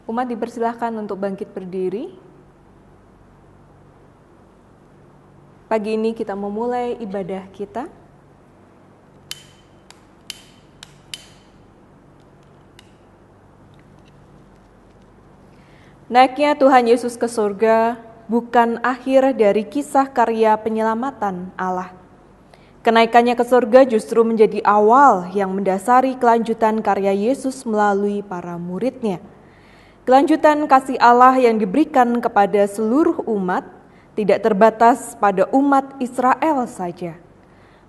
Umat dipersilahkan untuk bangkit berdiri. Pagi ini kita memulai ibadah kita. Naiknya Tuhan Yesus ke surga bukan akhir dari kisah karya penyelamatan Allah. Kenaikannya ke surga justru menjadi awal yang mendasari kelanjutan karya Yesus melalui para murid-Nya. Kelanjutan kasih Allah yang diberikan kepada seluruh umat tidak terbatas pada umat Israel saja.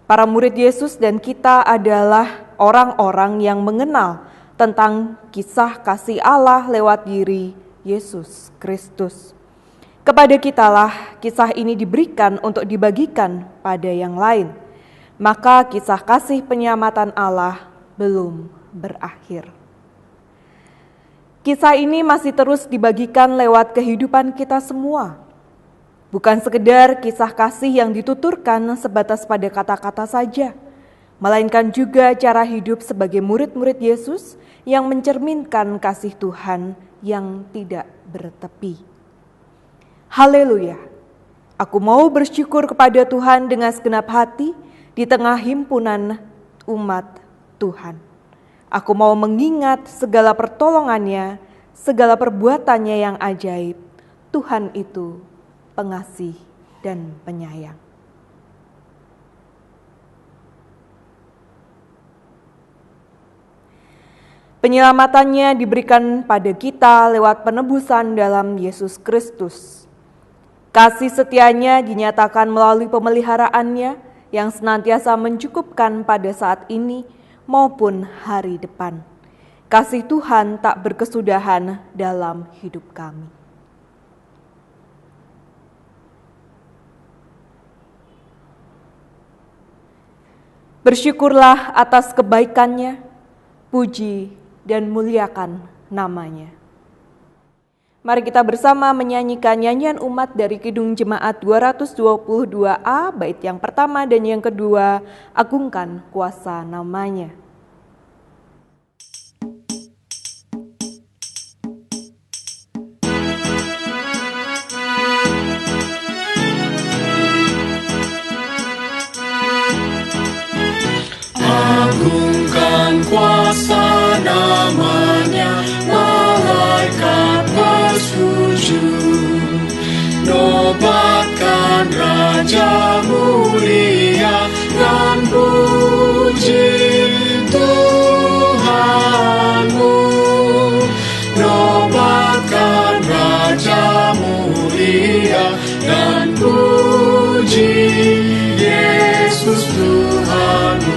Para murid Yesus dan kita adalah orang-orang yang mengenal tentang kisah kasih Allah lewat diri Yesus Kristus. Kepada kitalah kisah ini diberikan untuk dibagikan pada yang lain. Maka kisah kasih penyelamatan Allah belum berakhir. Kisah ini masih terus dibagikan lewat kehidupan kita semua. Bukan sekedar kisah kasih yang dituturkan sebatas pada kata-kata saja, melainkan juga cara hidup sebagai murid-murid Yesus yang mencerminkan kasih Tuhan yang tidak bertepi. Haleluya! Aku mau bersyukur kepada Tuhan dengan segenap hati di tengah himpunan umat Tuhan. Aku mau mengingat segala pertolongannya, segala perbuatannya yang ajaib. Tuhan itu pengasih dan penyayang. Penyelamatannya diberikan pada kita lewat penebusan dalam Yesus Kristus. Kasih setianya dinyatakan melalui pemeliharaannya yang senantiasa mencukupkan pada saat ini maupun hari depan. Kasih Tuhan tak berkesudahan dalam hidup kami. Bersyukurlah atas kebaikannya, puji dan muliakan namanya. Mari kita bersama menyanyikan nyanyian umat dari Kidung Jemaat 222A, bait yang pertama dan yang kedua, agungkan kuasa namanya. Agungkan kuasa namanya, malaikat bersujud. Nobatkan Raja mulia dan puji Tuhanmu. Nobatkan Raja mulia dan puji Yesus Tuhanmu.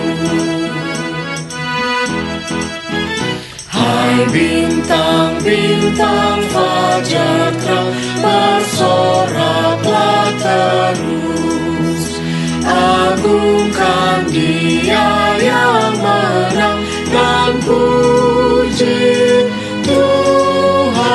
Hai bintang-bintang fajar terang, bersoraklah terus. Agungkan Dia yang menang dan puji Tuhanmu.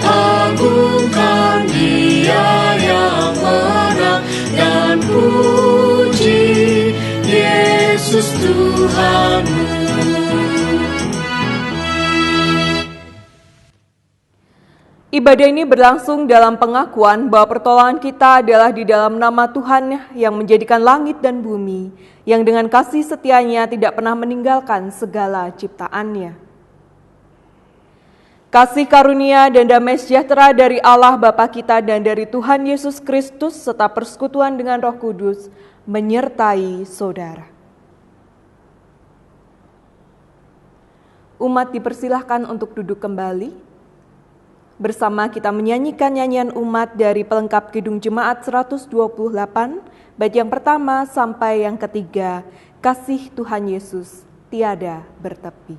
Agungkan Dia yang menang dan puji Yesus Tuhanmu. Ibadah ini berlangsung dalam pengakuan bahwa pertolongan kita adalah di dalam nama Tuhan yang menjadikan langit dan bumi, yang dengan kasih setianya tidak pernah meninggalkan segala ciptaannya. Kasih karunia dan damai sejahtera dari Allah Bapa kita dan dari Tuhan Yesus Kristus serta persekutuan dengan Roh Kudus menyertai saudara. Umat dipersilahkan untuk duduk kembali. Bersama kita menyanyikan nyanyian umat dari pelengkap Kidung Jemaat 128, bait yang pertama sampai yang ketiga, Kasih Tuhan Yesus tiada bertepi.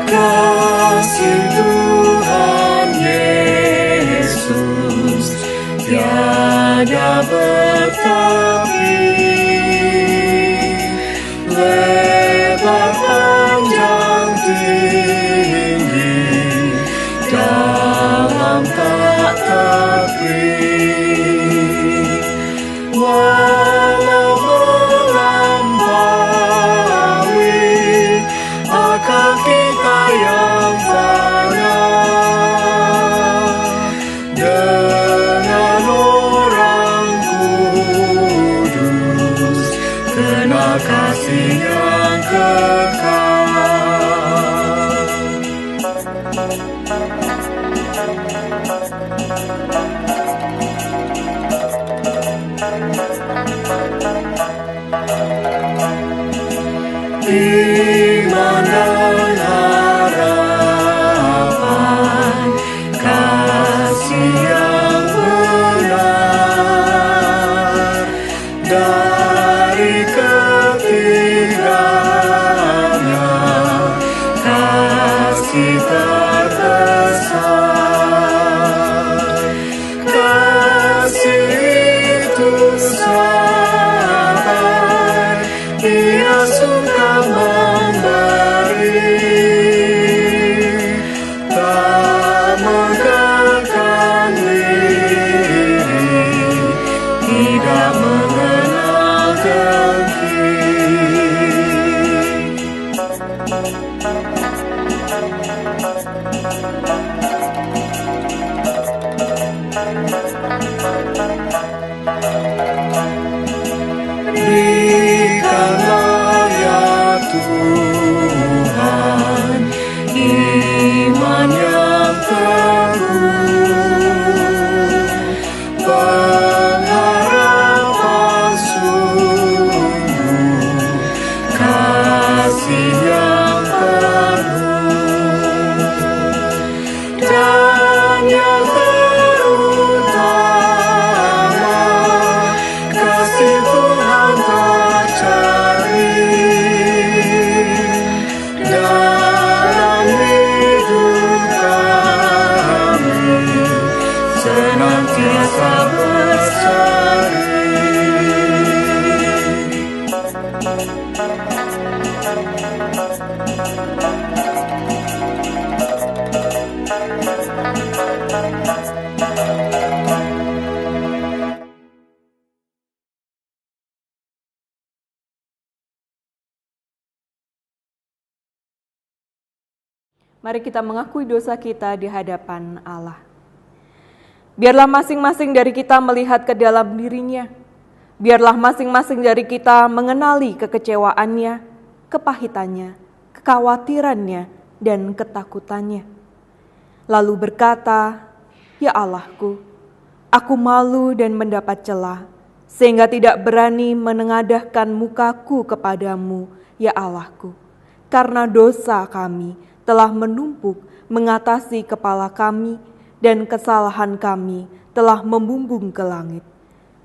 Kasih Tuhan Yesus tiada bertepi, lebar panjang tinggi dan Iman dan harapan, kasih yang benar dari ketiganya, kasih terbesar. Kasih itu sabar, Dia suka memberi, tak megahkan diri, tidak mengenal dengki. Berikanlah ya Tuhan iman yang teguh, pengharapan sungguh, kasih yang penuh, dan yang terutama, kasih Tuhan tercari dalam hidup kami, senantiasa berseri. Mari kita mengakui dosa kita di hadapan Allah. Biarlah masing-masing dari kita melihat ke dalam dirinya. Biarlah masing-masing dari kita mengenali kekecewaannya, kepahitannya, kekhawatirannya, dan ketakutannya. Lalu berkata, "Ya Allahku, aku malu dan mendapat celah, sehingga tidak berani menengadahkan mukaku kepadamu, ya Allahku, karena dosa kami telah menumpuk mengatasi kepala kami, dan kesalahan kami telah membumbung ke langit.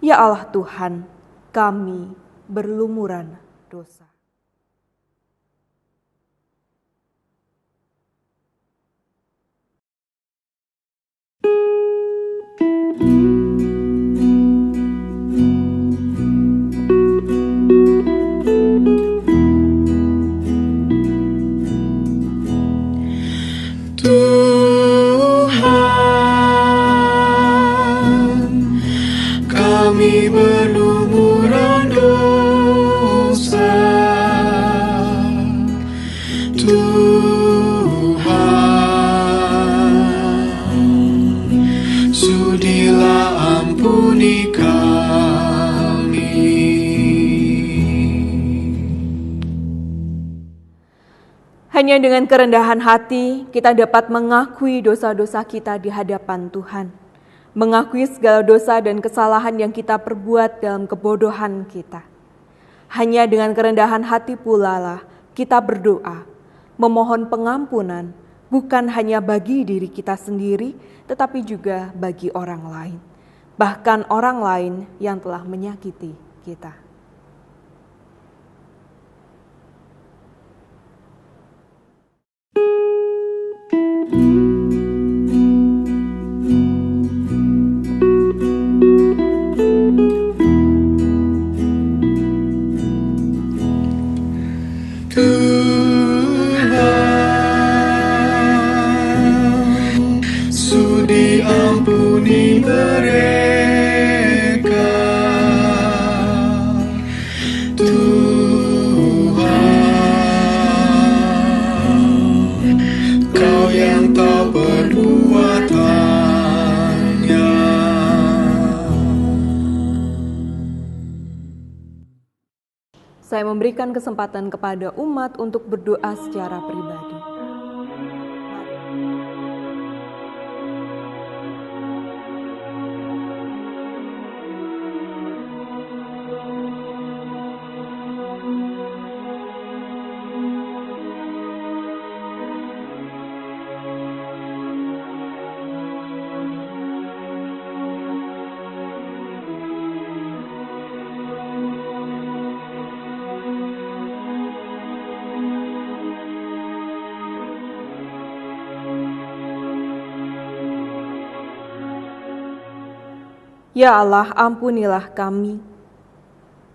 Ya Allah Tuhan, kami berlumuran dosa." Tuhan, kami berlumuran dosa. Tuhan, sudilah ampuni kami. Hanya dengan kerendahan hati kita dapat mengakui dosa-dosa kita di hadapan Tuhan. Mengakui segala dosa dan kesalahan yang kita perbuat dalam kebodohan kita. Hanya dengan kerendahan hati pula lah kita berdoa, memohon pengampunan bukan hanya bagi diri kita sendiri, tetapi juga bagi orang lain. Bahkan orang lain yang telah menyakiti kita. Tuhan, sudi ampuni mereka. Tuhan, Kau yang tahu perbuatannya. Saya memberikan kesempatan kepada umat untuk berdoa secara pribadi. Ya Allah, ampunilah kami.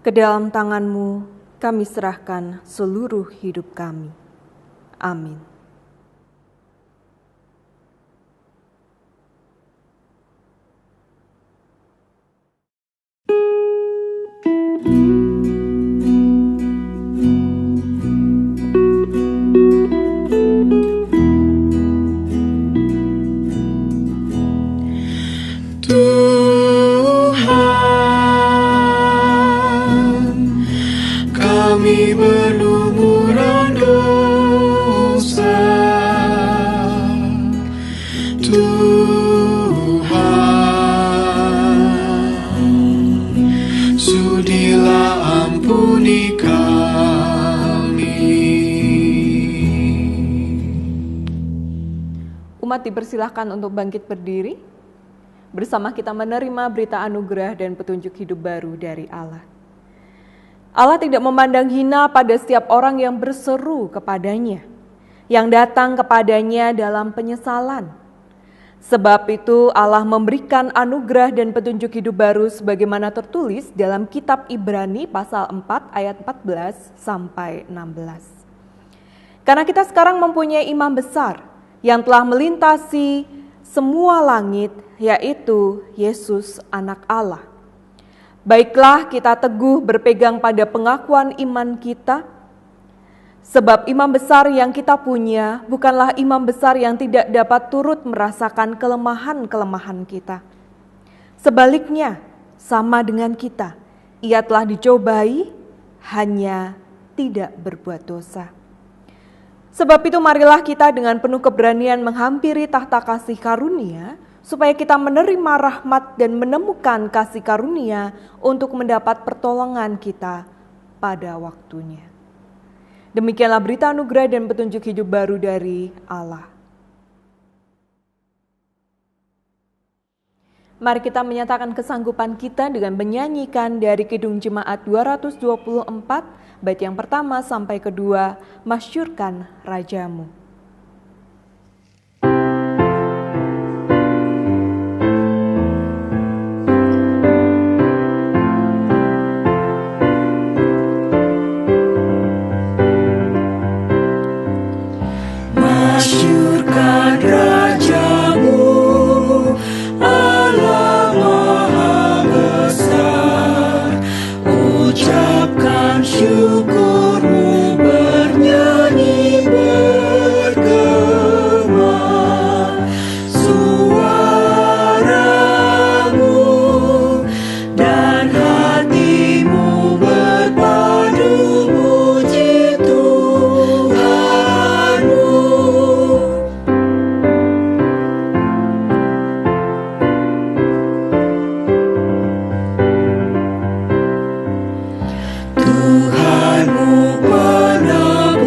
Ke dalam tangan-Mu kami serahkan seluruh hidup kami. Amin. Kami berlumuran dosa, Tuhan, sudilah ampuni kami. Umat dipersilahkan untuk bangkit berdiri. Bersama kita menerima berita anugerah dan petunjuk hidup baru dari Allah. Allah tidak memandang hina pada setiap orang yang berseru kepadanya, yang datang kepadanya dalam penyesalan. Sebab itu Allah memberikan anugerah dan petunjuk hidup baru sebagaimana tertulis dalam kitab Ibrani pasal 4 ayat 14 sampai 16. Karena kita sekarang mempunyai imam besar yang telah melintasi semua langit, yaitu Yesus Anak Allah. Baiklah kita teguh berpegang pada pengakuan iman kita, sebab imam besar yang kita punya bukanlah imam besar yang tidak dapat turut merasakan kelemahan-kelemahan kita. Sebaliknya, sama dengan kita, ia telah dicobai, hanya tidak berbuat dosa. Sebab itu marilah kita dengan penuh keberanian menghampiri tahta kasih karunia, supaya kita menerima rahmat dan menemukan kasih karunia untuk mendapat pertolongan kita pada waktunya. Demikianlah berita anugerah dan petunjuk hidup baru dari Allah. Mari kita menyatakan kesanggupan kita dengan menyanyikan dari Kidung Jemaat 224, bait yang pertama sampai kedua, Masyurkan Rajamu. Masyurkan Rajamu, Allah Maha Besar. Ucapkan syukur-Mu, bernyanyi bergema. Suaramu dan hatimu berpadu muji Tuhanmu. Tuhanmu penebus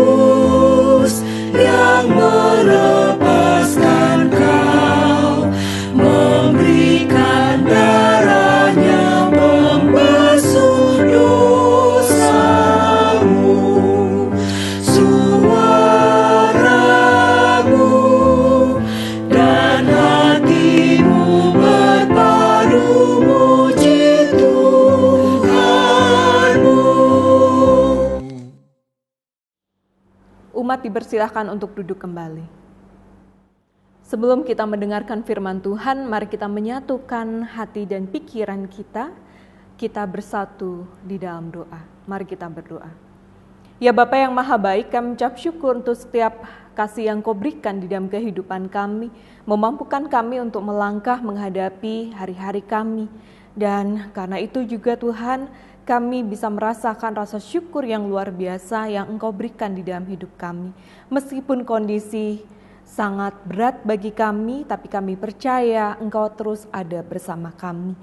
yang melepaskan kau, memberikan darahnya membasuh dosamu. Suaramu dan hatimu berpadu muji Tuhanmu. Umat dipersilahkan untuk duduk kembali. Sebelum kita mendengarkan firman Tuhan, mari kita menyatukan hati dan pikiran kita. Kita bersatu di dalam doa. Mari kita berdoa. Ya Bapa yang Maha Baik, kami ucap syukur untuk setiap kasih yang Kau berikan di dalam kehidupan kami, memampukan kami untuk melangkah menghadapi hari-hari kami. Dan karena itu juga Tuhan, kami bisa merasakan rasa syukur yang luar biasa yang Engkau berikan di dalam hidup kami. Meskipun kondisi sangat berat bagi kami, tapi kami percaya Engkau terus ada bersama kami.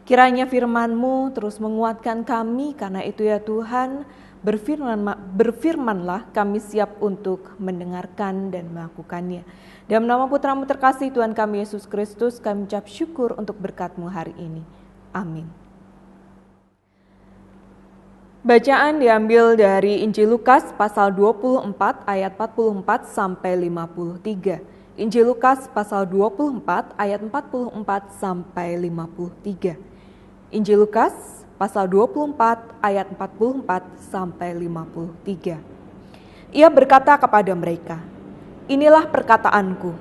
Kiranya firman-Mu terus menguatkan kami, karena itu ya Tuhan, berfirmanlah, kami siap untuk mendengarkan dan melakukannya. Dalam nama Putra-Mu terkasih Tuhan kami Yesus Kristus, kami ucap syukur untuk berkat-Mu hari ini. Amin. Bacaan diambil dari Injil Lukas pasal 24 ayat 44 sampai 53. Injil Lukas pasal 24 ayat 44 sampai 53. Injil Lukas pasal 24 ayat 44 sampai 53. Ia berkata kepada mereka, "Inilah perkataanku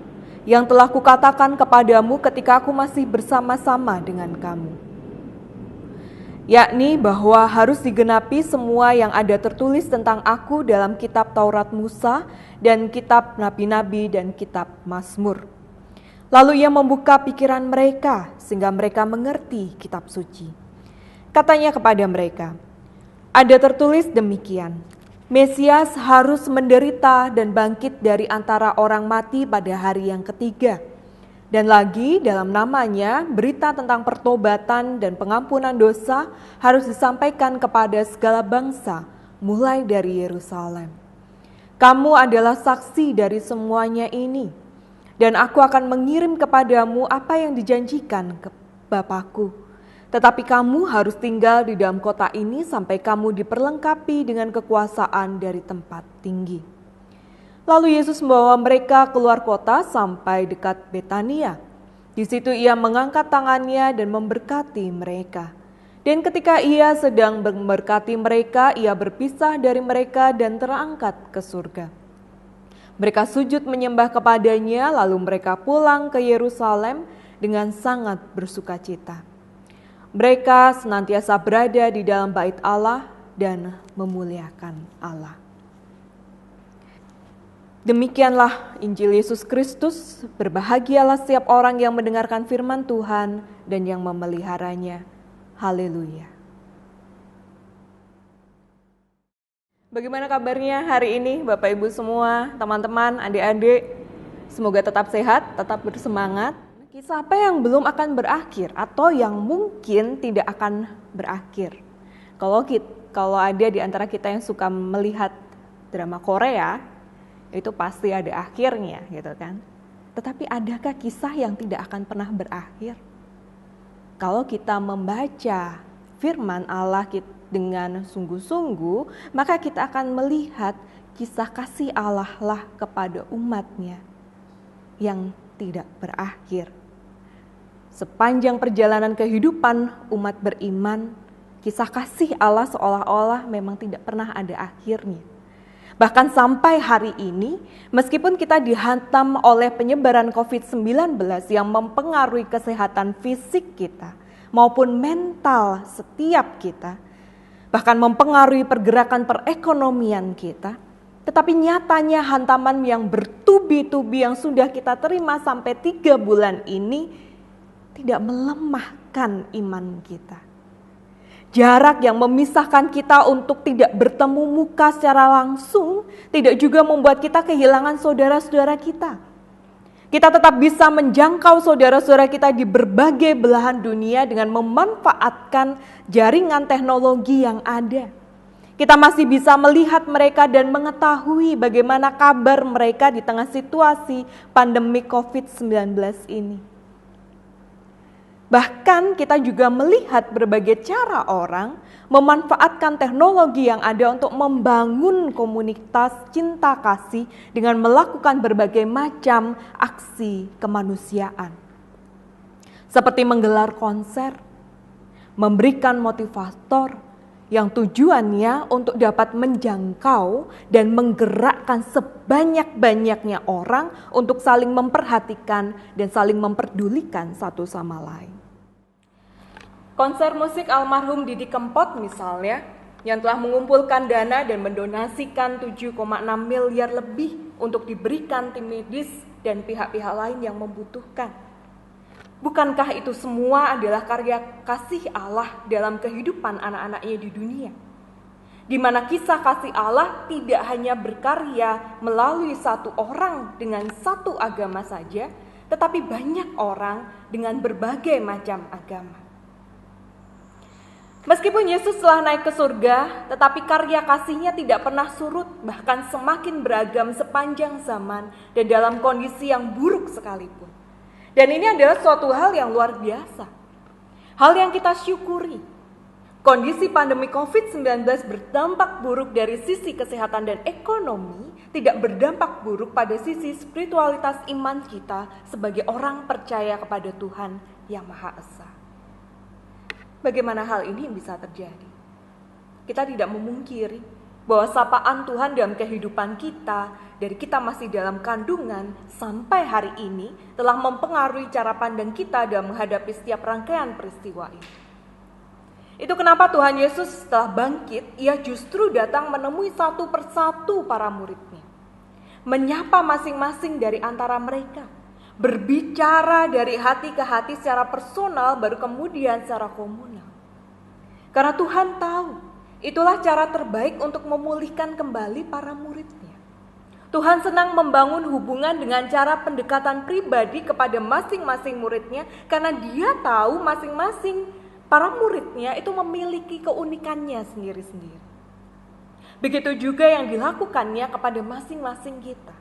yang telah kukatakan kepadamu ketika aku masih bersama-sama dengan kamu, yakni bahwa harus digenapi semua yang ada tertulis tentang aku dalam kitab Taurat Musa dan kitab Nabi-Nabi dan kitab Mazmur." Lalu ia membuka pikiran mereka sehingga mereka mengerti kitab suci. Katanya kepada mereka, "Ada tertulis demikian, Mesias harus menderita dan bangkit dari antara orang mati pada hari yang ketiga. Dan lagi dalam namanya berita tentang pertobatan dan pengampunan dosa harus disampaikan kepada segala bangsa, mulai dari Yerusalem. Kamu adalah saksi dari semuanya ini. Dan aku akan mengirim kepadamu apa yang dijanjikan ke Bapakku. Tetapi kamu harus tinggal di dalam kota ini sampai kamu diperlengkapi dengan kekuasaan dari tempat tinggi." Lalu Yesus membawa mereka keluar kota sampai dekat Betania. Di situ ia mengangkat tangannya dan memberkati mereka. Dan ketika ia sedang memberkati mereka, ia berpisah dari mereka dan terangkat ke surga. Mereka sujud menyembah kepadanya, lalu mereka pulang ke Yerusalem dengan sangat bersukacita. Mereka senantiasa berada di dalam bait Allah dan memuliakan Allah. Demikianlah Injil Yesus Kristus. Berbahagialah setiap orang yang mendengarkan firman Tuhan dan yang memeliharanya. Haleluya. Bagaimana kabarnya hari ini Bapak Ibu semua, teman-teman, adik-adik? Semoga tetap sehat, tetap bersemangat. Kisah apa yang belum akan berakhir atau yang mungkin tidak akan berakhir? Kalau ada di antara kita yang suka melihat drama Korea, itu pasti ada akhirnya gitu kan. Tetapi adakah kisah yang tidak akan pernah berakhir? Kalau kita membaca firman Allah dengan sungguh-sungguh, maka kita akan melihat kisah kasih Allah lah kepada umatnya yang tidak berakhir. Sepanjang perjalanan kehidupan umat beriman, kisah kasih Allah seolah-olah memang tidak pernah ada akhirnya. Bahkan sampai hari ini, meskipun kita dihantam oleh penyebaran COVID-19 yang mempengaruhi kesehatan fisik kita maupun mental setiap kita, bahkan mempengaruhi pergerakan perekonomian kita, tetapi nyatanya hantaman yang bertubi-tubi yang sudah kita terima sampai 3 bulan ini tidak melemahkan iman kita. Jarak yang memisahkan kita untuk tidak bertemu muka secara langsung tidak juga membuat kita kehilangan saudara-saudara kita. Kita tetap bisa menjangkau saudara-saudara kita di berbagai belahan dunia dengan memanfaatkan jaringan teknologi yang ada. Kita masih bisa melihat mereka dan mengetahui bagaimana kabar mereka di tengah situasi pandemi COVID-19 ini. Bahkan kita juga melihat berbagai cara orang memanfaatkan teknologi yang ada untuk membangun komunitas cinta kasih dengan melakukan berbagai macam aksi kemanusiaan. Seperti menggelar konser, memberikan motivator yang tujuannya untuk dapat menjangkau dan menggerakkan sebanyak-banyaknya orang untuk saling memperhatikan dan saling memperdulikan satu sama lain. Konser musik almarhum Didi Kempot misalnya, yang telah mengumpulkan dana dan mendonasikan 7,6 miliar lebih untuk diberikan tim medis dan pihak-pihak lain yang membutuhkan. Bukankah itu semua adalah karya kasih Allah dalam kehidupan anak-anaknya di dunia? Di mana kisah kasih Allah tidak hanya berkarya melalui satu orang dengan satu agama saja, tetapi banyak orang dengan berbagai macam agama. Meskipun Yesus telah naik ke surga, tetapi karya kasih-Nya tidak pernah surut, bahkan semakin beragam sepanjang zaman dan dalam kondisi yang buruk sekalipun. Dan ini adalah suatu hal yang luar biasa. Hal yang kita syukuri. Kondisi pandemi COVID-19 berdampak buruk dari sisi kesehatan dan ekonomi, tidak berdampak buruk pada sisi spiritualitas iman kita sebagai orang percaya kepada Tuhan yang Maha Esa. Bagaimana hal ini bisa terjadi? Kita tidak memungkiri bahwa sapaan Tuhan dalam kehidupan kita, dari kita masih dalam kandungan sampai hari ini, telah mempengaruhi cara pandang kita dalam menghadapi setiap rangkaian peristiwa ini. Itu kenapa Tuhan Yesus setelah bangkit, ia justru datang menemui satu persatu para muridnya. Menyapa masing-masing dari antara mereka. Berbicara dari hati ke hati secara personal, baru kemudian secara komunal. Karena Tuhan tahu, itulah cara terbaik untuk memulihkan kembali para muridnya. Tuhan senang membangun hubungan dengan cara pendekatan pribadi kepada masing-masing muridnya, karena dia tahu masing-masing para muridnya itu memiliki keunikannya sendiri-sendiri. Begitu juga yang dilakukannya kepada masing-masing kita.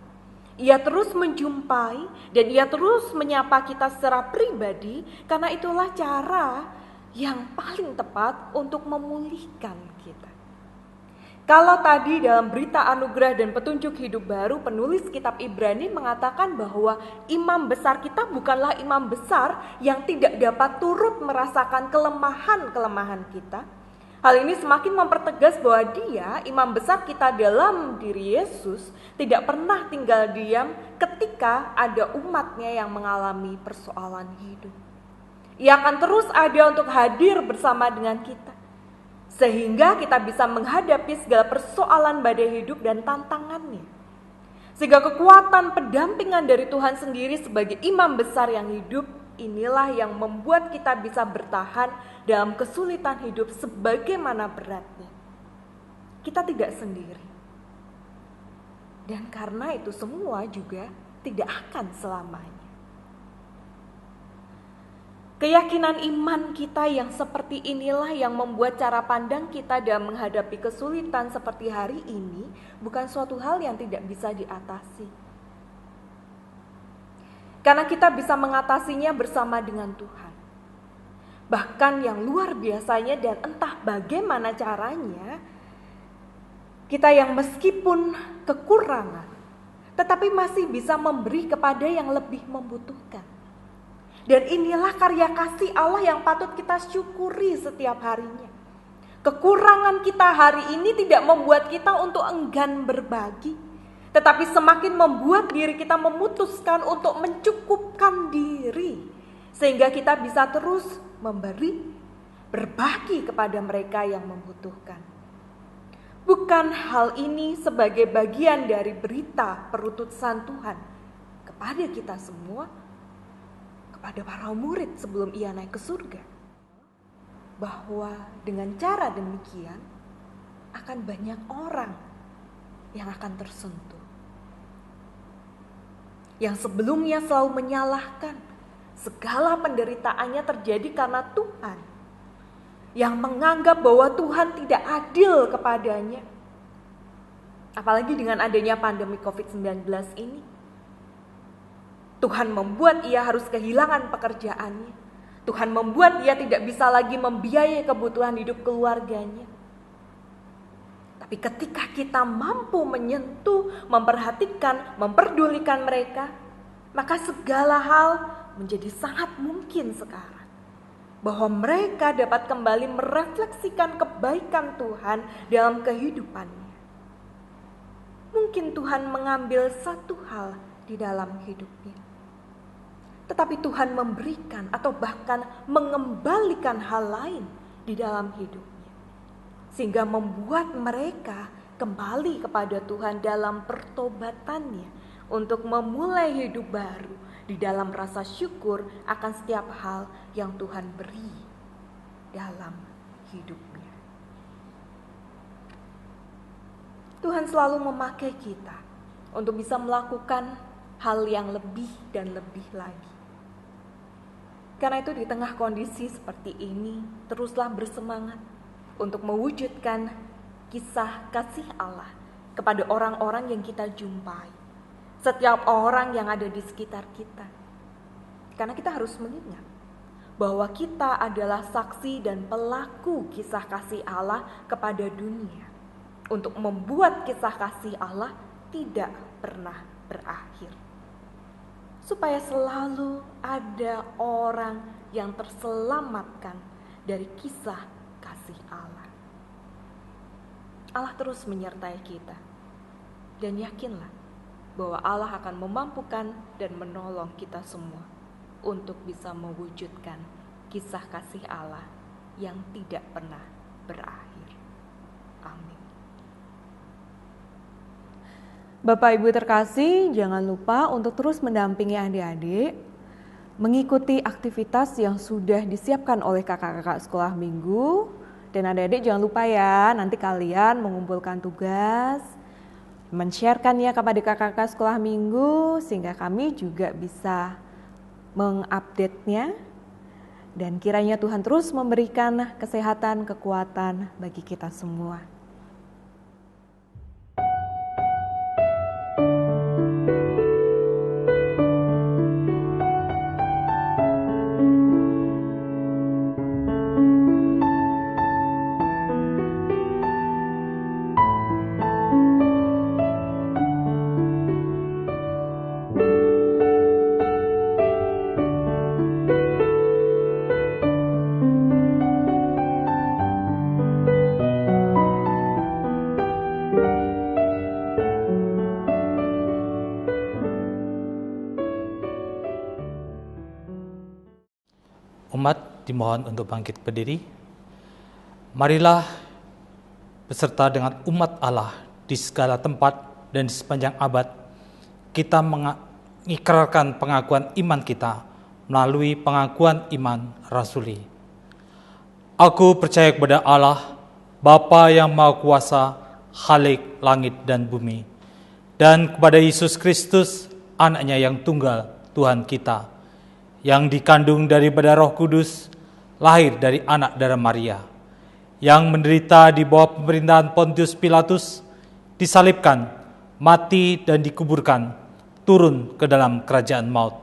Ia terus menjumpai dan ia terus menyapa kita secara pribadi, karena itulah cara yang paling tepat untuk memulihkan kita. Kalau tadi dalam berita anugerah dan petunjuk hidup baru, penulis kitab Ibrani mengatakan bahwa imam besar kita bukanlah imam besar yang tidak dapat turut merasakan kelemahan-kelemahan kita. Hal ini semakin mempertegas bahwa dia, imam besar kita dalam diri Yesus, tidak pernah tinggal diam ketika ada umatnya yang mengalami persoalan hidup. Ia akan terus ada untuk hadir bersama dengan kita, sehingga kita bisa menghadapi segala persoalan badai hidup dan tantangannya. Sehingga kekuatan pendampingan dari Tuhan sendiri sebagai imam besar yang hidup, inilah yang membuat kita bisa bertahan dalam kesulitan hidup sebagaimana beratnya. Kita tidak sendiri. Dan karena itu semua juga tidak akan selamanya. Keyakinan iman kita yang seperti inilah yang membuat cara pandang kita dalam menghadapi kesulitan seperti hari ini bukan suatu hal yang tidak bisa diatasi. Karena kita bisa mengatasinya bersama dengan Tuhan. Bahkan yang luar biasanya dan entah bagaimana caranya, kita yang meskipun kekurangan, tetapi masih bisa memberi kepada yang lebih membutuhkan. Dan inilah karya kasih Allah yang patut kita syukuri setiap harinya. Kekurangan kita hari ini tidak membuat kita untuk enggan berbagi, tetapi semakin membuat diri kita memutuskan untuk mencukupkan diri, sehingga kita bisa terus memberi, berbagi kepada mereka yang membutuhkan. Bukan hal ini sebagai bagian dari berita perutusan Tuhan kepada kita semua, kepada para murid sebelum ia naik ke surga, bahwa dengan cara demikian akan banyak orang yang akan tersentuh. Yang sebelumnya selalu menyalahkan segala penderitaannya terjadi karena Tuhan, yang menganggap bahwa Tuhan tidak adil kepadanya. Apalagi dengan adanya pandemi COVID-19 ini, Tuhan membuat ia harus kehilangan pekerjaannya. Tuhan membuat ia tidak bisa lagi membiayai kebutuhan hidup keluarganya. Tapi ketika kita mampu menyentuh, memperhatikan, memperdulikan mereka, maka segala hal menjadi sangat mungkin sekarang. Bahwa mereka dapat kembali merefleksikan kebaikan Tuhan dalam kehidupannya. Mungkin Tuhan mengambil satu hal di dalam hidupnya, tetapi Tuhan memberikan atau bahkan mengembalikan hal lain di dalam hidupnya, sehingga membuat mereka kembali kepada Tuhan dalam pertobatannya untuk memulai hidup baru di dalam rasa syukur akan setiap hal yang Tuhan beri dalam hidupnya. Tuhan selalu memakai kita untuk bisa melakukan hal yang lebih dan lebih lagi. Karena itu di tengah kondisi seperti ini, teruslah bersemangat untuk mewujudkan kisah kasih Allah kepada orang-orang yang kita jumpai. Setiap orang yang ada di sekitar kita. Karena kita harus mengingat bahwa kita adalah saksi dan pelaku kisah kasih Allah kepada dunia. Untuk membuat kisah kasih Allah tidak pernah berakhir. Supaya selalu ada orang yang terselamatkan dari kisah kasih Allah. Allah terus menyertai kita. Dan yakinlah bahwa Allah akan memampukan dan menolong kita semua untuk bisa mewujudkan kisah kasih Allah yang tidak pernah berakhir. Amin. Bapak Ibu terkasih, jangan lupa untuk terus mendampingi adik-adik, mengikuti aktivitas yang sudah disiapkan oleh kakak-kakak sekolah minggu. Dan adik-adik jangan lupa ya, nanti kalian mengumpulkan tugas, men-sharekannya kepada kakak-kakak sekolah minggu, sehingga kami juga bisa mengupdate-nya. Dan kiranya Tuhan terus memberikan kesehatan, kekuatan bagi kita semua. Umat dimohon untuk bangkit berdiri. Marilah beserta dengan umat Allah di segala tempat dan di sepanjang abad, kita mengikrarkan pengakuan iman kita melalui pengakuan iman rasuli. Aku percaya kepada Allah, Bapa yang Maha Kuasa, Khalik langit dan bumi, dan kepada Yesus Kristus, Anaknya yang tunggal, Tuhan kita, yang dikandung daripada Roh Kudus, lahir dari anak darah Maria, yang menderita di bawah pemerintahan Pontius Pilatus, disalibkan, mati dan dikuburkan, turun ke dalam kerajaan maut.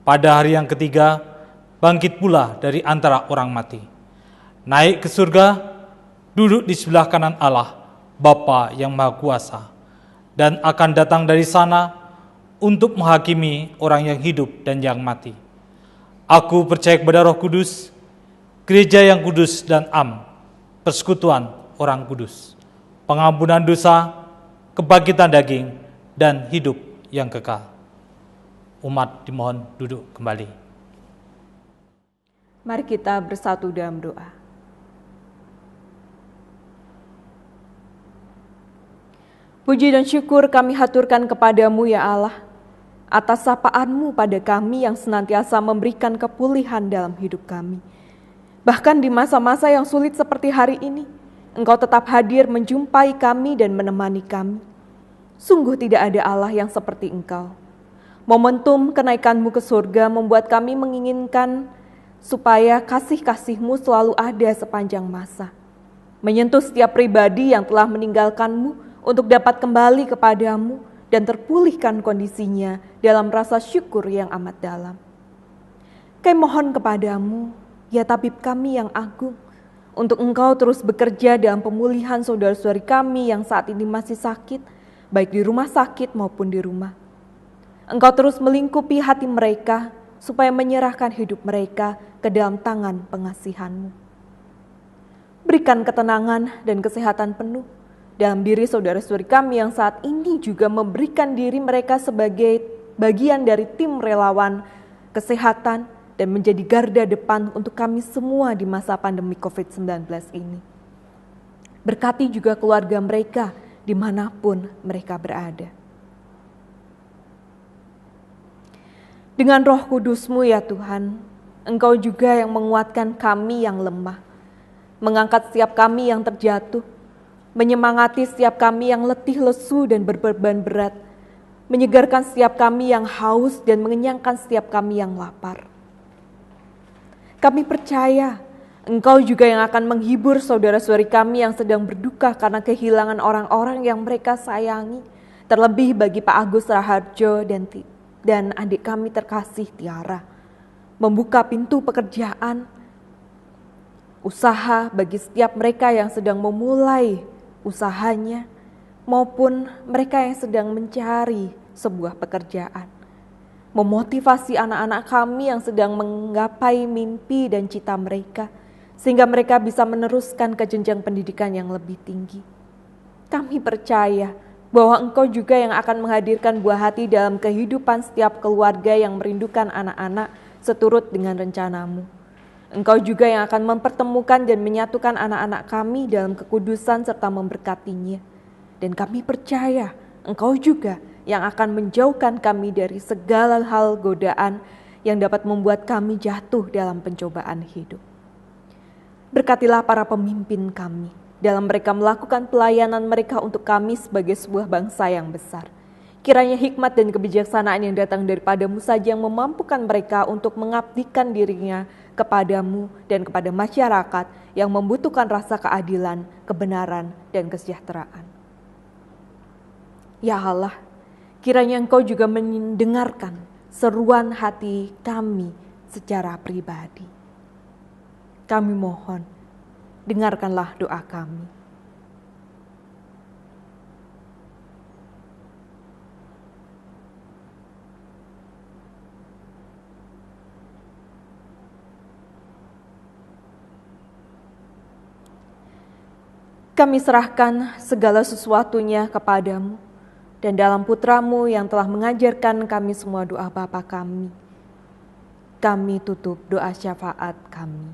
Pada hari yang ketiga, bangkit pula dari antara orang mati, naik ke surga, duduk di sebelah kanan Allah, Bapa yang Maha Kuasa, dan akan datang dari sana untuk menghakimi orang yang hidup dan yang mati. Aku percaya kepada Roh Kudus, gereja yang kudus dan am, persekutuan orang kudus, pengampunan dosa, kebangkitan daging, dan hidup yang kekal. Umat dimohon duduk kembali. Mari kita bersatu dalam doa. Puji dan syukur kami haturkan kepadamu ya Allah, atas sapaan-Mu pada kami yang senantiasa memberikan kepulihan dalam hidup kami. Bahkan di masa-masa yang sulit seperti hari ini, Engkau tetap hadir menjumpai kami dan menemani kami. Sungguh tidak ada Allah yang seperti Engkau. Momentum kenaikan-Mu ke surga membuat kami menginginkan supaya kasih-kasih-Mu selalu ada sepanjang masa, menyentuh setiap pribadi yang telah meninggalkan-Mu untuk dapat kembali kepadamu dan terpulihkan kondisinya dalam rasa syukur yang amat dalam. Kami mohon kepadamu, ya tabib kami yang agung, untuk Engkau terus bekerja dalam pemulihan saudara-saudari kami yang saat ini masih sakit, baik di rumah sakit maupun di rumah. Engkau terus melingkupi hati mereka, supaya menyerahkan hidup mereka ke dalam tangan pengasihan-Mu. Berikan ketenangan dan kesehatan penuh dalam diri saudara-saudari kami yang saat ini juga memberikan diri mereka sebagai bagian dari tim relawan kesehatan dan menjadi garda depan untuk kami semua di masa pandemi COVID-19 ini. Berkati juga keluarga mereka dimanapun mereka berada. Dengan Roh Kudus-Mu ya Tuhan, Engkau juga yang menguatkan kami yang lemah, mengangkat setiap kami yang terjatuh, menyemangati setiap kami yang letih lesu dan berbeban berat, menyegarkan setiap kami yang haus dan mengenyangkan setiap kami yang lapar. Kami percaya Engkau juga yang akan menghibur saudara-saudari kami yang sedang berduka karena kehilangan orang-orang yang mereka sayangi, terlebih bagi Pak Agus Raharjo dan adik kami terkasih Tiara. Membuka pintu pekerjaan, usaha bagi setiap mereka yang sedang memulai usahanya, maupun mereka yang sedang mencari sebuah pekerjaan. Memotivasi anak-anak kami yang sedang menggapai mimpi dan cita mereka, sehingga mereka bisa meneruskan ke jenjang pendidikan yang lebih tinggi. Kami percaya bahwa Engkau juga yang akan menghadirkan buah hati dalam kehidupan setiap keluarga yang merindukan anak-anak seturut dengan rencana-Mu. Engkau juga yang akan mempertemukan dan menyatukan anak-anak kami dalam kekudusan serta memberkatinya. Dan kami percaya Engkau juga yang akan menjauhkan kami dari segala hal godaan yang dapat membuat kami jatuh dalam pencobaan hidup. Berkatilah para pemimpin kami dalam mereka melakukan pelayanan mereka untuk kami sebagai sebuah bangsa yang besar. Kiranya hikmat dan kebijaksanaan yang datang daripada-Mu saja yang memampukan mereka untuk mengabdikan dirinya kepadamu dan kepada masyarakat yang membutuhkan rasa keadilan, kebenaran, dan kesejahteraan. Ya Allah, kiranya Engkau juga mendengarkan seruan hati kami secara pribadi. Kami mohon, dengarkanlah doa kami. Kami serahkan segala sesuatunya kepadamu, dan dalam Putra-Mu yang telah mengajarkan kami semua doa Bapa kami tutup doa syafaat kami.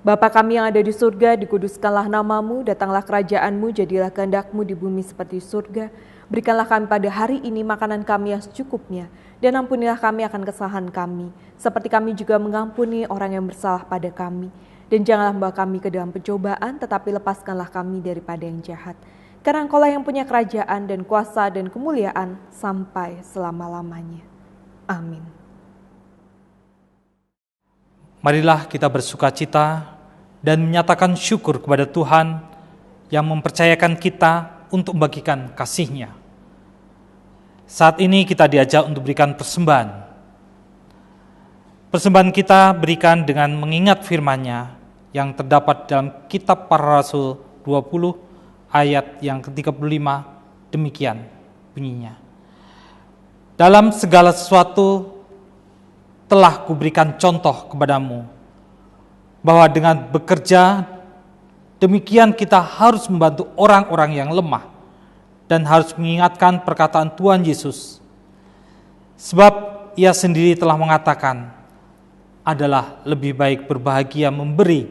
Bapa kami yang ada di surga, dikuduskanlah nama-Mu, datanglah kerajaan-Mu, jadilah kehendak-Mu di bumi seperti di surga. Berikanlah kami pada hari ini makanan kami yang secukupnya, dan ampunilah kami akan kesalahan kami, seperti kami juga mengampuni orang yang bersalah pada kami. Dan janganlah membawa kami ke dalam pencobaan, tetapi lepaskanlah kami daripada yang jahat. Karena Engkau-lah yang punya kerajaan dan kuasa dan kemuliaan sampai selama-lamanya. Amin. Marilah kita bersukacita dan menyatakan syukur kepada Tuhan yang mempercayakan kita untuk membagikan kasih-Nya. Saat ini kita diajak untuk berikan persembahan. Persembahan kita berikan dengan mengingat firman-Nya yang terdapat dalam kitab Para Rasul 20 ayat yang ke-35, demikian bunyinya. Dalam segala sesuatu telah kuberikan contoh kepadamu, bahwa dengan bekerja demikian kita harus membantu orang-orang yang lemah dan harus mengingatkan perkataan Tuhan Yesus. Sebab Ia sendiri telah mengatakan, adalah lebih baik berbahagia memberi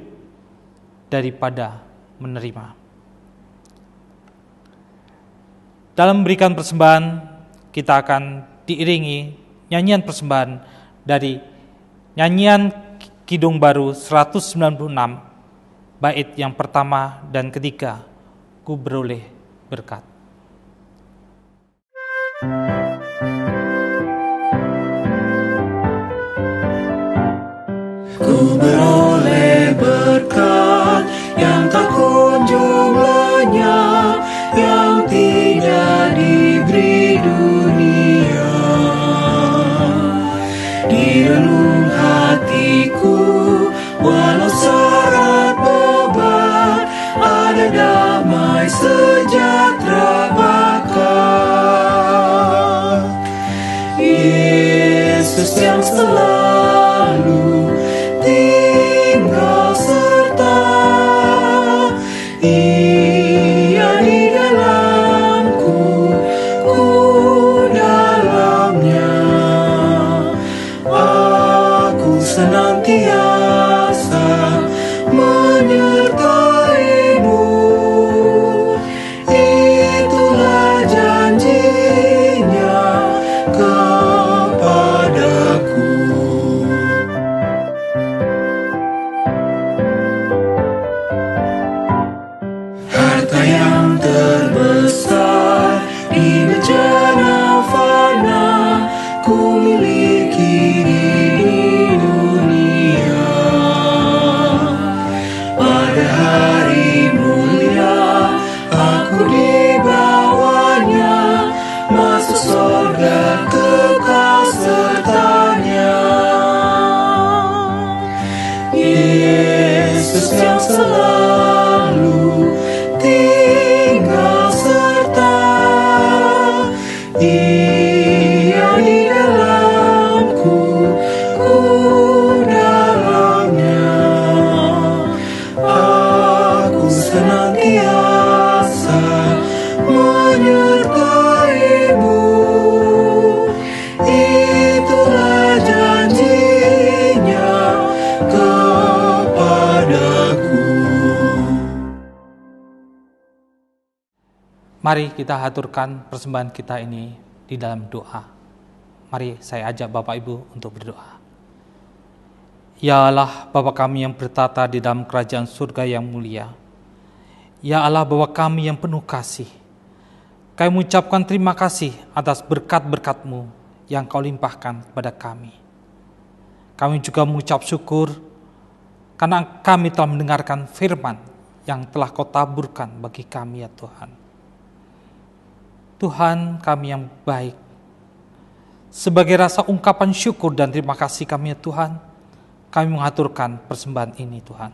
daripada menerima. Dalam memberikan persembahan, kita akan diiringi nyanyian persembahan dari nyanyian Kidung Baru 196, bait yang pertama dan ketiga, Ku beroleh berkat. Ku beroleh berkat yang tak kunjung lenyap, yang tidak diberi dunia. Di relung hatiku, walau syarat beban, ada damai sejahtera bakat. Yesus yang selalu tinggal serta, Ia di dalamku, ku dalamnya. Aku senantiasa menyertai-Mu, itulah janji-Nya kepadaku. Harta yang terbesar di bejana fana ku miliki di dunia. Pada hari mulia aku dibawanya, masuk surga kekal sertanya. Yesus yang selalu tinggal serta, Ia di dalamku, ku dalamnya. Mari kita haturkan persembahan kita ini di dalam doa. Mari saya ajak Bapak Ibu untuk berdoa. Ya Allah, Bapa kami yang bertata di dalam kerajaan surga yang mulia. Ya Allah, Bapa kami yang penuh kasih. Kami mengucapkan terima kasih atas berkat-berkat-Mu yang Kau limpahkan kepada kami. Kami juga mengucap syukur karena kami telah mendengarkan firman yang telah Kau taburkan bagi kami ya Tuhan. Tuhan kami yang baik, sebagai rasa ungkapan syukur dan terima kasih kami ya Tuhan, kami mengaturkan persembahan ini Tuhan.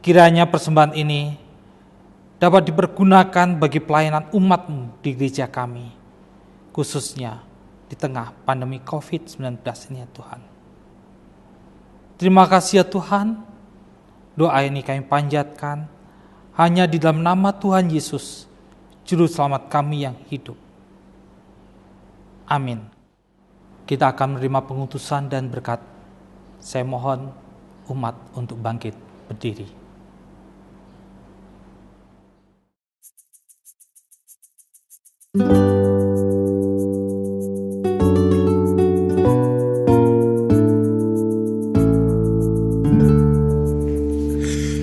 Kiranya persembahan ini dapat dipergunakan bagi pelayanan umat-Mu di gereja kami, khususnya di tengah pandemi COVID-19 ini ya Tuhan. Terima kasih ya Tuhan, doa ini kami panjatkan hanya di dalam nama Tuhan Yesus, Juru Selamat kami yang hidup. Amin. Kita akan menerima pengutusan dan berkat. Saya mohon umat untuk bangkit berdiri.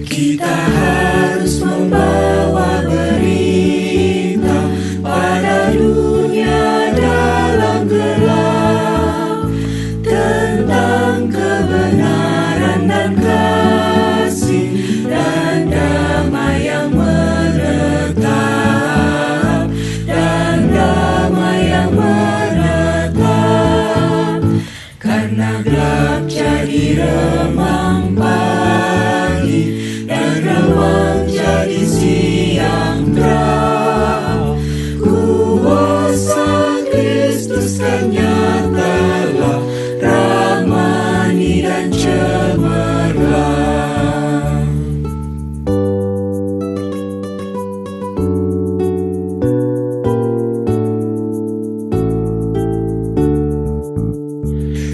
Kita harus membawa berita pada dunia dalam gelap tentang kebenaran dan kasih dan damai yang menetap, dan damai yang menetap, karena gelap jadi remang pagi dan remang jadi siang terang. Kuasa Kristus kan nyatalah, ramani dan cemerlang.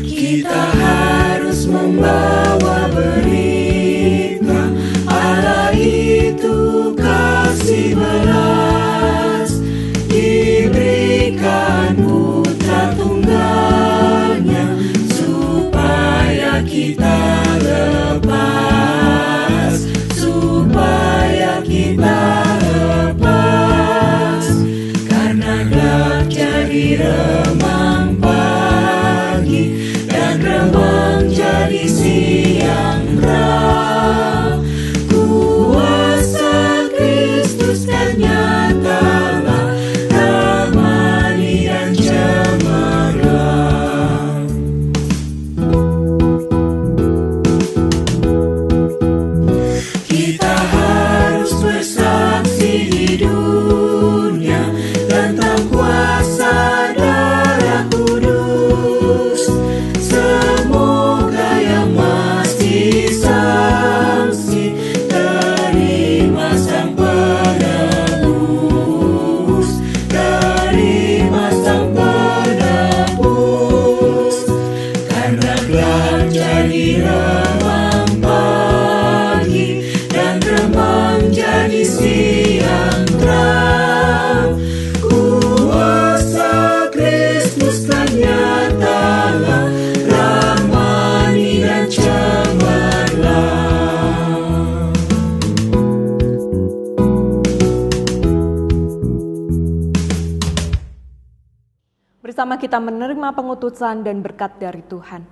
Kita harus membawa berita Allah itu kasih belas, diberikan putra tunggalnya supaya kita lepas, supaya kita lepas, karena gelap jadi remang pagi dan remang jadi siang terang. Kuasa Kristus kan nyatalah, ramani dan cemerlang. Kita harus bersaksi di dunia tentang kuasa darah kudus. Semoga yang masih saksi terima sang penebus, terima sang penebus, karena gelap jadi remang pagi dan remang jadi siang terang. Kuasa Kristus kan nyatalah, ramani dan cemerlang. Bersama kita menerima pengutusan dan berkat dari Tuhan.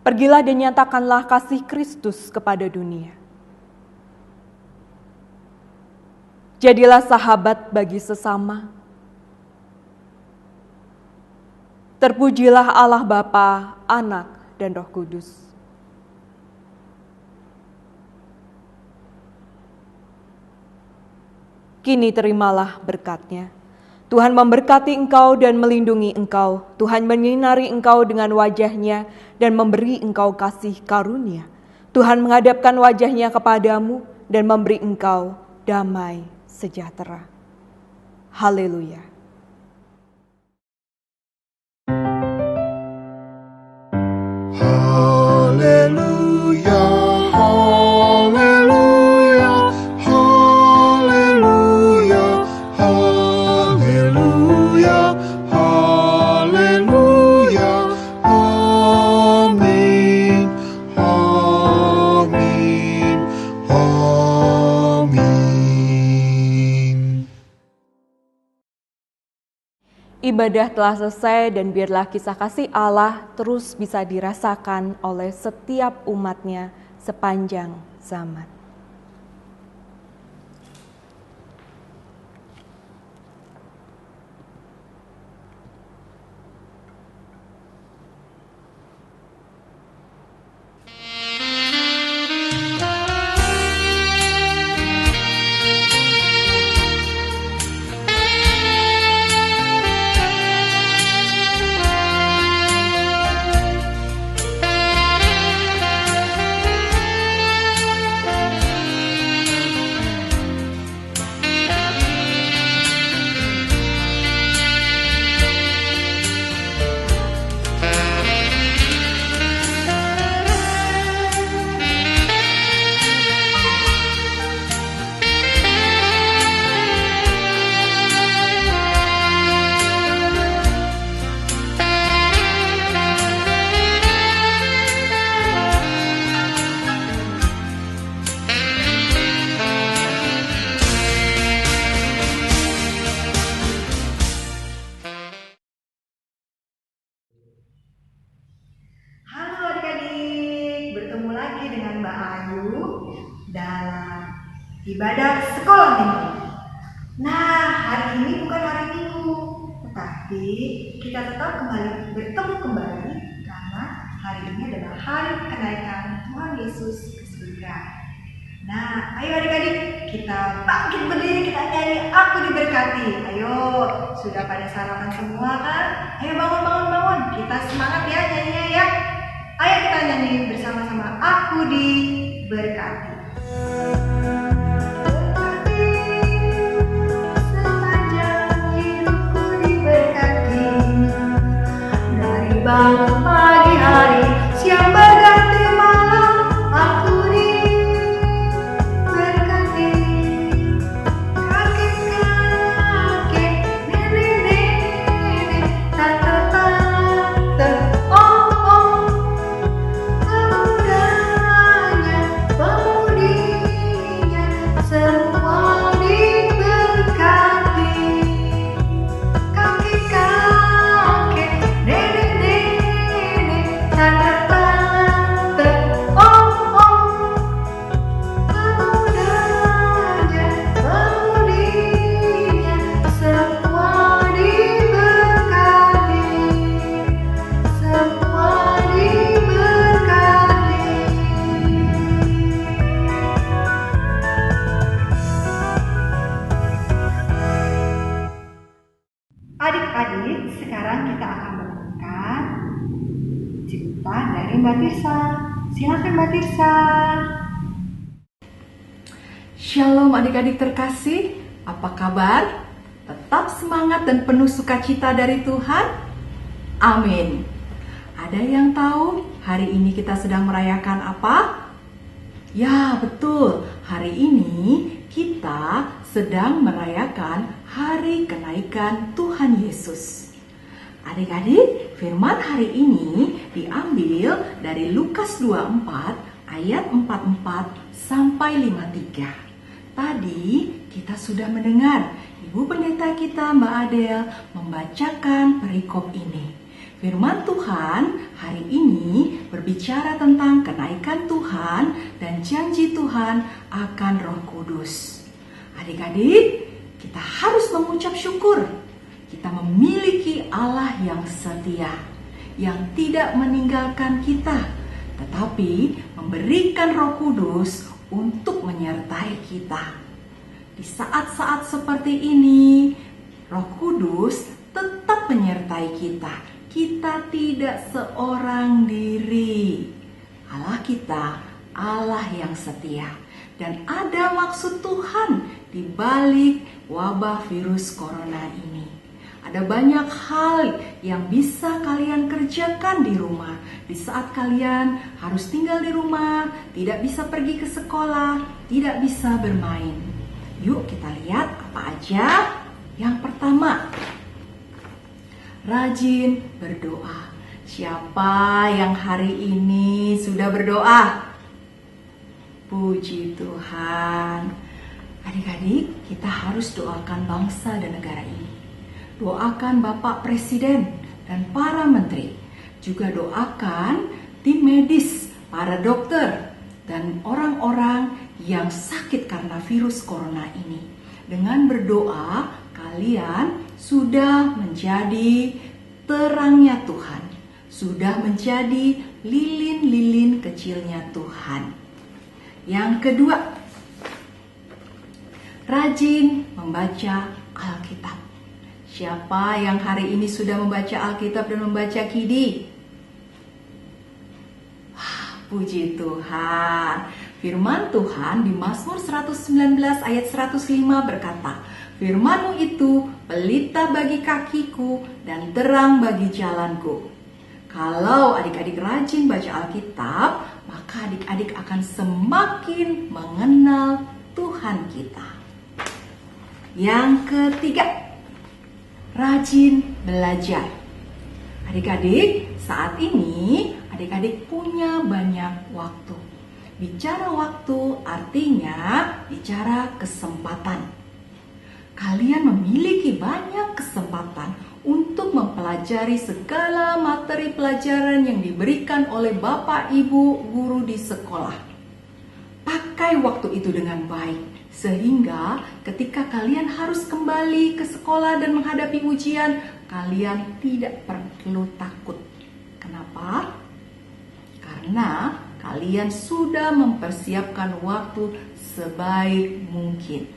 Pergilah dan nyatakanlah kasih Kristus kepada dunia. Jadilah sahabat bagi sesama. Terpujilah Allah Bapa, Anak, dan Roh Kudus. Kini terimalah berkat-Nya. Tuhan memberkati engkau dan melindungi engkau. Tuhan menyinari engkau dengan wajah-Nya dan memberi engkau kasih karunia. Tuhan menghadapkan wajah-Nya kepadamu dan memberi engkau damai sejahtera. Haleluya. Haleluya, haleluya, haleluya, ibadah telah selesai dan biarlah kisah kasih Allah terus bisa dirasakan oleh setiap umat-Nya sepanjang zaman. Halo adik-adik, bertemu lagi dengan Mbak Ayu dalam ibadah sekolah minggu. Nah, hari ini bukan hari Minggu, tetapi kita tetap bertemu kembali karena hari ini adalah hari kenaikan Tuhan Yesus ke surga. Nah, ayo adik-adik, kita bangkit berdiri, kita nyanyi Aku Diberkati. Ayo, sudah pada sarapan semua kan? Ayo bangun, kita semangat ya nyanyinya ya. Ayo kita nyanyi bersama-sama Aku Diberkati. Sepanjang hidupku diberkati, dari bangun pagi hari, siang berganti malam, aku diberkati. Kakek-kakek, nenek-nenek, tante-tante, om-om, pemudanya, pemudinya, semua diberkati. Kakek-kakek, nenek-nenek, tante-tante, om-om, pemudanya, pemudinya, semua diberkati. Semua diberkati. Adik-adik, sekarang kita akan menemukan cerita dari Mbak Tirsa. Silakan Mbak Tirsa. Shalom adik-adik terkasih, apa kabar? Tetap semangat dan penuh sukacita dari Tuhan? Amin. Ada yang tahu hari ini kita sedang merayakan apa? Ya betul, hari ini kita sedang merayakan hari kenaikan Tuhan Yesus. Adik-adik, firman hari ini diambil dari Lukas 24 ayat 44 sampai 53. Tadi kita sudah mendengar Ibu Pendeta kita Mbak Adel membacakan perikop ini. Firman Tuhan hari ini berbicara tentang kenaikan Tuhan dan janji Tuhan akan Roh Kudus. Adik-adik, kita harus mengucap syukur. Kita memiliki Allah yang setia, yang tidak meninggalkan kita, tetapi memberikan Roh Kudus untuk menyertai kita. Di saat-saat seperti ini, Roh Kudus tetap menyertai kita. Kita tidak seorang diri. Allah kita, Allah yang setia. Dan ada maksud Tuhan di balik wabah virus corona ini. Ada banyak hal yang bisa kalian kerjakan di rumah. Di saat kalian harus tinggal di rumah, tidak bisa pergi ke sekolah, tidak bisa bermain. Yuk kita lihat apa aja. Yang pertama, rajin berdoa. Siapa yang hari ini sudah berdoa? Puji Tuhan. Adik-adik, kita harus doakan bangsa dan negara ini. doakan Bapak Presiden dan para menteri. Juga doakan tim medis, para dokter, dan orang-orang yang sakit karena virus corona ini. Dengan berdoa, kalian sudah menjadi terangnya Tuhan, sudah menjadi lilin-lilin kecilnya Tuhan. Yang kedua, rajin membaca Alkitab. Siapa yang hari ini sudah membaca Alkitab dan membaca Kidi? Puji Tuhan. Firman Tuhan di Mazmur 119 ayat 105 berkata, "Firman-Mu itu pelita bagi kakiku dan terang bagi jalanku." Kalau adik-adik rajin baca Alkitab, maka adik-adik akan semakin mengenal Tuhan kita. Yang ketiga, rajin belajar. Adik-adik, saat ini adik-adik punya banyak waktu. Bicara waktu artinya bicara kesempatan. Kalian memiliki banyak kesempatan untuk mempelajari segala materi pelajaran yang diberikan oleh Bapak Ibu guru di sekolah. Pakai waktu itu dengan baik, sehingga ketika kalian harus kembali ke sekolah dan menghadapi ujian, kalian tidak perlu takut. Kenapa? Karena kalian sudah mempersiapkan waktu sebaik mungkin.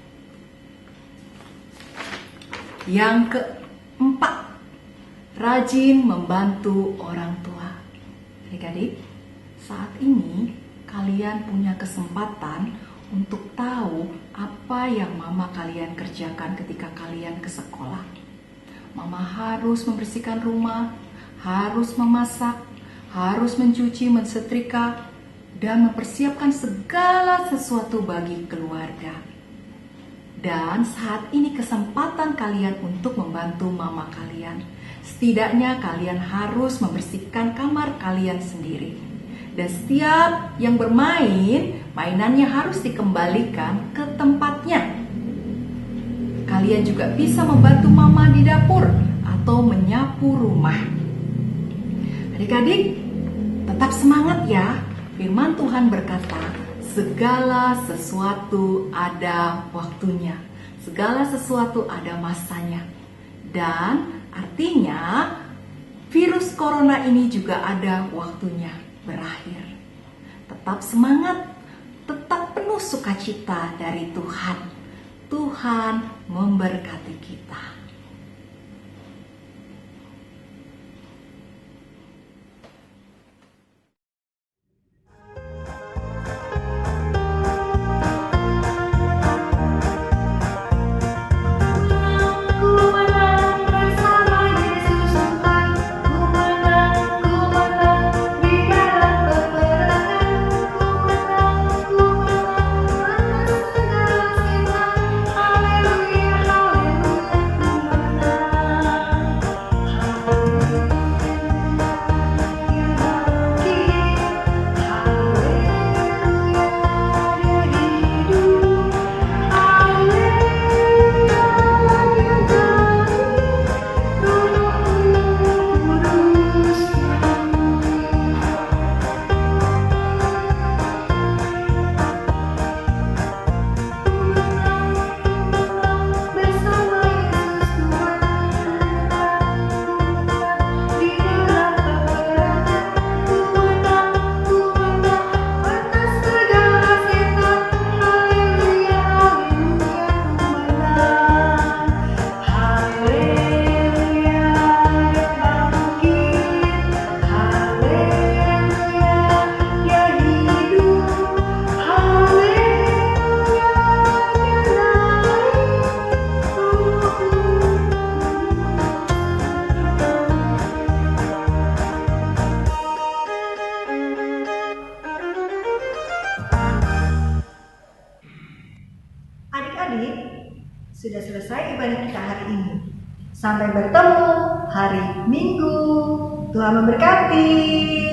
Yang keempat, rajin membantu orang tua. Adik-adik, saat ini kalian punya kesempatan untuk tahu apa yang mama kalian kerjakan ketika kalian ke sekolah. Mama harus membersihkan rumah, harus memasak, harus mencuci, mensetrika, dan mempersiapkan segala sesuatu bagi keluarga. Dan saat ini kesempatan kalian untuk membantu mama kalian. Setidaknya kalian harus membersihkan kamar kalian sendiri. Dan setiap yang bermain, mainannya harus dikembalikan ke tempatnya. Kalian juga bisa membantu mama di dapur atau menyapu rumah. Adik-adik, tetap semangat ya. Firman Tuhan berkata, segala sesuatu ada waktunya. Segala sesuatu ada masanya. Dan artinya virus corona ini juga ada waktunya berakhir. Tetap semangat, tetap penuh sukacita dari Tuhan. Tuhan memberkati kita. Adik-adik, sudah selesai ibadah kita hari ini. Sampai bertemu hari Minggu. Tuhan memberkati.